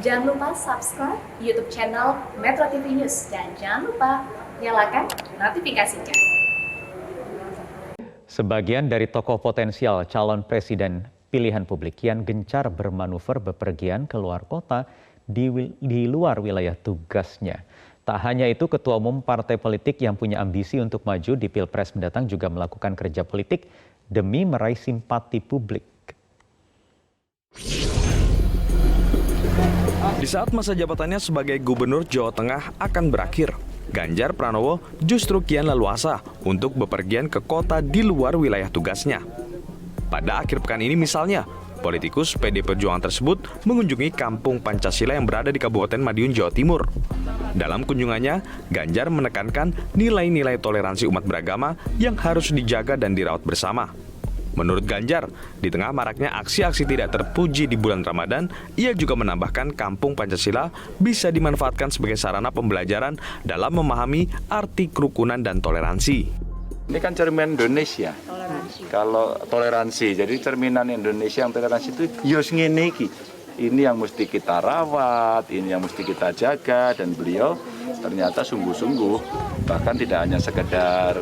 Jangan lupa subscribe YouTube channel Metro TV News dan jangan lupa nyalakan notifikasinya. Sebagian dari tokoh potensial calon presiden pilihan publik kian gencar bermanuver bepergian ke luar kota di luar wilayah tugasnya. Tak hanya itu, ketua umum partai politik yang punya ambisi untuk maju di Pilpres mendatang juga melakukan kerja politik demi meraih simpati publik. Di saat masa jabatannya sebagai Gubernur Jawa Tengah akan berakhir, Ganjar Pranowo justru kian leluasa untuk bepergian ke kota di luar wilayah tugasnya. Pada akhir pekan ini misalnya, politikus PD Perjuangan tersebut mengunjungi Kampung Pancasila yang berada di Kabupaten Madiun, Jawa Timur. Dalam kunjungannya, Ganjar menekankan nilai-nilai toleransi umat beragama yang harus dijaga dan dirawat bersama. Menurut Ganjar, di tengah maraknya aksi-aksi tidak terpuji di bulan Ramadan, ia juga menambahkan Kampung Pancasila bisa dimanfaatkan sebagai sarana pembelajaran dalam memahami arti kerukunan dan toleransi. Ini kan cermin Indonesia. Kalau toleransi, jadi cerminan Indonesia yang toleransi itu yos ngene iki. Ini yang mesti kita rawat, ini yang mesti kita jaga, dan beliau ternyata sungguh-sungguh, bahkan tidak hanya sekedar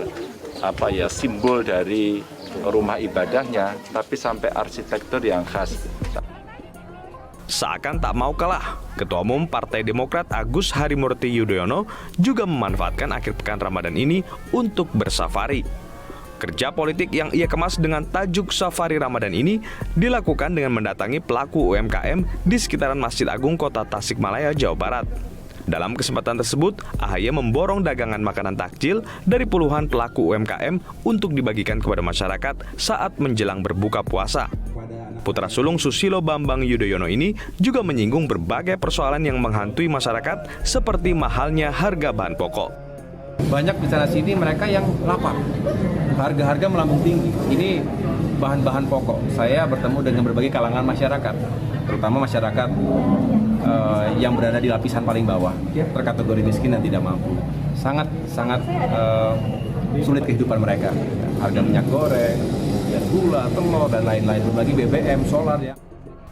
simbol dari rumah ibadahnya, tapi sampai arsitektur yang khas. Seakan tak mau kalah, Ketua Umum Partai Demokrat Agus Harimurti Yudhoyono juga memanfaatkan akhir pekan Ramadan ini untuk bersafari. Kerja politik yang ia kemas dengan tajuk Safari Ramadan ini dilakukan dengan mendatangi pelaku UMKM di sekitaran Masjid Agung Kota Tasikmalaya, Jawa Barat. Dalam kesempatan tersebut, AHY memborong dagangan makanan takjil dari puluhan pelaku UMKM untuk dibagikan kepada masyarakat saat menjelang berbuka puasa. Putra sulung Susilo Bambang Yudhoyono ini juga menyinggung berbagai persoalan yang menghantui masyarakat seperti mahalnya harga bahan pokok. Banyak di sana sini mereka yang lapar, harga-harga melambung tinggi. Ini bahan-bahan pokok. Saya bertemu dengan berbagai kalangan masyarakat, terutama masyarakat yang berada di lapisan paling bawah, terkategori miskin dan tidak mampu. Sangat sulit kehidupan mereka. Harga minyak goreng, gula, telur, dan lain-lain, berbagi BBM, solar ya.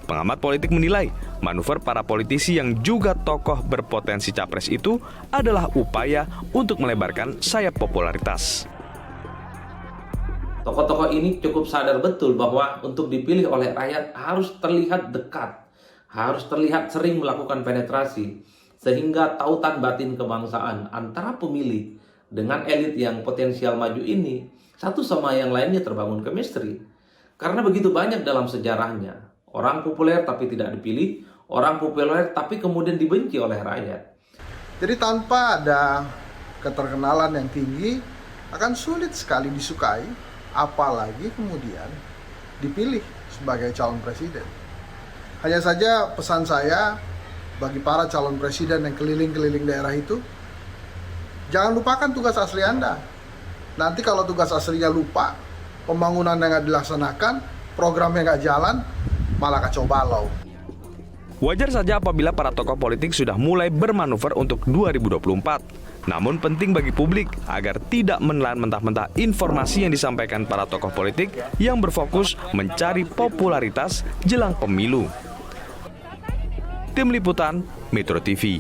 Pengamat politik menilai, manuver para politisi yang juga tokoh berpotensi capres itu adalah upaya untuk melebarkan sayap popularitas. Tokoh-tokoh ini cukup sadar betul bahwa untuk dipilih oleh rakyat harus terlihat dekat, harus terlihat sering melakukan penetrasi, sehingga tautan batin kebangsaan antara pemilih dengan elit yang potensial maju ini, satu sama yang lainnya terbangun chemistry. Karena begitu banyak dalam sejarahnya, orang populer tapi tidak dipilih, orang populer tapi kemudian dibenci oleh rakyat. Jadi tanpa ada keterkenalan yang tinggi, akan sulit sekali disukai, apalagi kemudian dipilih sebagai calon presiden. Hanya saja pesan saya bagi para calon presiden yang keliling-keliling daerah itu, jangan lupakan tugas asli Anda. Nanti kalau tugas aslinya lupa, pembangunan yang nggak dilaksanakan, programnya nggak jalan, malah kacau balau. Wajar saja apabila para tokoh politik sudah mulai bermanuver untuk 2024. Namun penting bagi publik agar tidak menelan mentah-mentah informasi yang disampaikan para tokoh politik yang berfokus mencari popularitas jelang pemilu. Tim Liputan Metro TV.